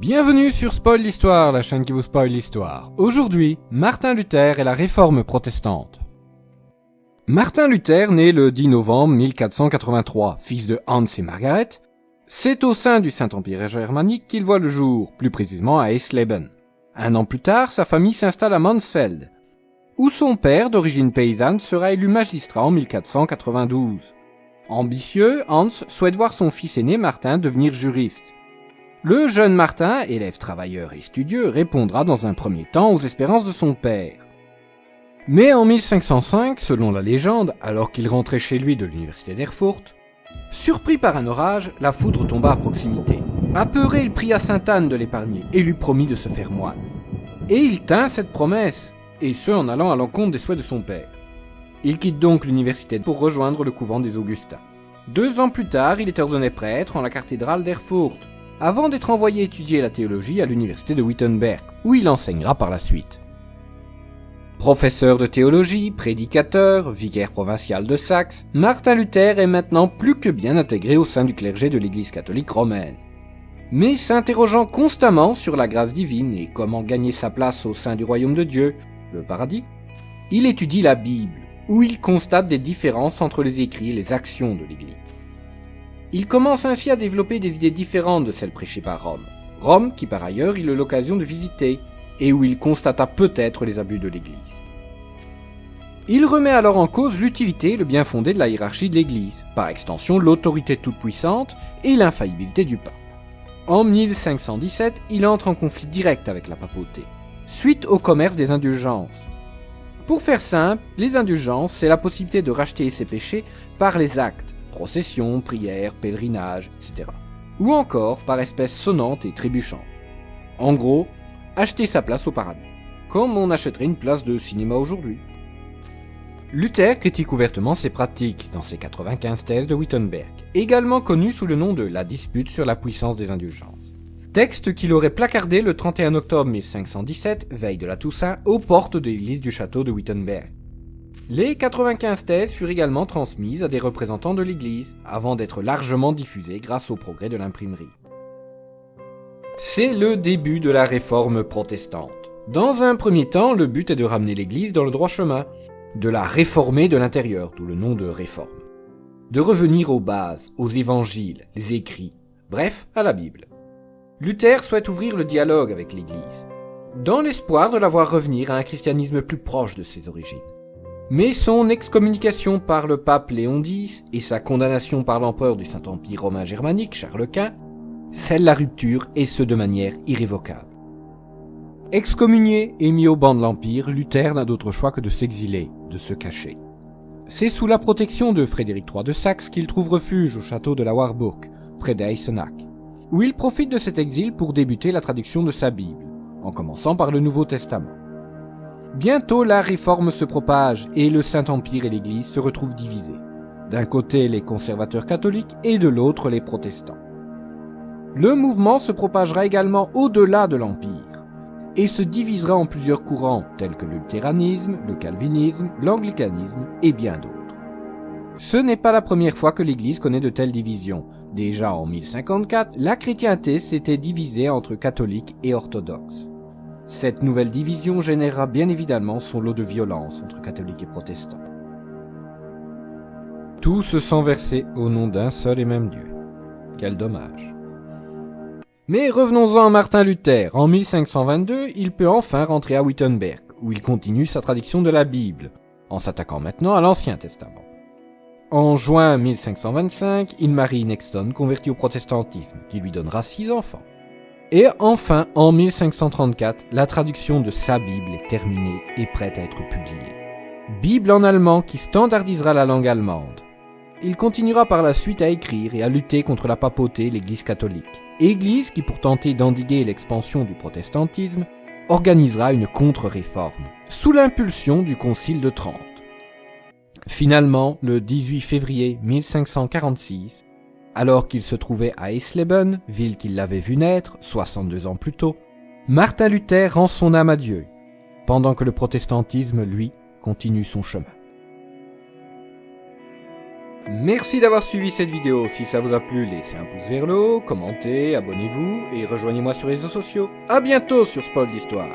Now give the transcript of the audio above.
Bienvenue sur Spoil l'Histoire, la chaîne qui vous spoil l'histoire. Aujourd'hui, Martin Luther et la réforme protestante. Martin Luther, né le 10 novembre 1483, fils de Hans et Margaret, c'est au sein du Saint-Empire germanique qu'il voit le jour, plus précisément à Eisleben. Un an plus tard, sa famille s'installe à Mansfeld, où son père, d'origine paysanne, sera élu magistrat en 1492. Ambitieux, Hans souhaite voir son fils aîné Martin devenir juriste. Le jeune Martin, élève travailleur et studieux, répondra dans un premier temps aux espérances de son père. Mais en 1505, selon la légende, alors qu'il rentrait chez lui de l'université d'Erfurt, surpris par un orage, la foudre tomba à proximité. Apeuré, il pria sainte Anne de l'épargner et lui promit de se faire moine. Et il tint cette promesse, et ce en allant à l'encontre des souhaits de son père. Il quitte donc l'université pour rejoindre le couvent des Augustins. 2 ans plus tard, il est ordonné prêtre en la cathédrale d'Erfurt, avant d'être envoyé étudier la théologie à l'université de Wittenberg, où il enseignera par la suite. Professeur de théologie, prédicateur, vicaire provincial de Saxe, Martin Luther est maintenant plus que bien intégré au sein du clergé de l'Église catholique romaine. Mais s'interrogeant constamment sur la grâce divine et comment gagner sa place au sein du royaume de Dieu, le paradis, il étudie la Bible, où il constate des différences entre les écrits et les actions de l'Église. Il commence ainsi à développer des idées différentes de celles prêchées par Rome. Rome, qui par ailleurs il eut l'occasion de visiter, et où il constata peut-être les abus de l'Église. Il remet alors en cause l'utilité et le bien fondé de la hiérarchie de l'Église, par extension l'autorité toute-puissante et l'infaillibilité du pape. En 1517, il entre en conflit direct avec la papauté, suite au commerce des indulgences. Pour faire simple, les indulgences, c'est la possibilité de racheter ses péchés par les actes, processions, prières, pèlerinages, etc. Ou encore par espèces sonnantes et trébuchantes. En gros, acheter sa place au paradis, comme on achèterait une place de cinéma aujourd'hui. Luther critique ouvertement ces pratiques dans ses 95 thèses de Wittenberg, également connues sous le nom de la dispute sur la puissance des indulgences. Texte qu'il aurait placardé le 31 octobre 1517, veille de la Toussaint, aux portes de l'église du château de Wittenberg. Les 95 thèses furent également transmises à des représentants de l'Église, avant d'être largement diffusées grâce au progrès de l'imprimerie. C'est le début de la réforme protestante. Dans un premier temps, le but est de ramener l'Église dans le droit chemin, de la réformer de l'intérieur, d'où le nom de réforme. De revenir aux bases, aux évangiles, les écrits, bref, à la Bible. Luther souhaite ouvrir le dialogue avec l'Église, dans l'espoir de la voir revenir à un christianisme plus proche de ses origines. Mais son excommunication par le pape Léon X et sa condamnation par l'empereur du Saint-Empire romain germanique, Charles Quint, scellent la rupture et ce de manière irrévocable. Excommunié et mis au banc de l'Empire, Luther n'a d'autre choix que de s'exiler, de se cacher. C'est sous la protection de Frédéric III de Saxe qu'il trouve refuge au château de la Warburg, près d'Eisenach, où il profite de cet exil pour débuter la traduction de sa Bible, en commençant par le Nouveau Testament. Bientôt la réforme se propage et le Saint-Empire et l'Église se retrouvent divisés. D'un côté les conservateurs catholiques et de l'autre les protestants. Le mouvement se propagera également au-delà de l'Empire et se divisera en plusieurs courants tels que le luthéranisme, le calvinisme, l'anglicanisme et bien d'autres. Ce n'est pas la première fois que l'Église connaît de telles divisions. Déjà en 1054, la chrétienté s'était divisée entre catholiques et orthodoxes. Cette nouvelle division générera bien évidemment son lot de violence entre catholiques et protestants. Tout se sent versé au nom d'un seul et même Dieu. Quel dommage. Mais revenons-en à Martin Luther. En 1522, il peut enfin rentrer à Wittenberg, où il continue sa traduction de la Bible, en s'attaquant maintenant à l'Ancien Testament. En juin 1525, il marie Nexton, converti au protestantisme, qui lui donnera 6 enfants. Et enfin, en 1534, la traduction de sa Bible est terminée et prête à être publiée. Bible en allemand qui standardisera la langue allemande. Il continuera par la suite à écrire et à lutter contre la papauté et l'Église catholique. Église qui, pour tenter d'endiguer l'expansion du protestantisme, organisera une contre-réforme, sous l'impulsion du Concile de Trente. Finalement, le 18 février 1546, alors qu'il se trouvait à Eisleben, ville qu'il l'avait vu naître 62 ans plus tôt, Martin Luther rend son âme à Dieu, pendant que le protestantisme, lui, continue son chemin. Merci d'avoir suivi cette vidéo. Si ça vous a plu, laissez un pouce vers le haut, commentez, abonnez-vous et rejoignez-moi sur les réseaux sociaux. A bientôt sur Spoil l'Histoire.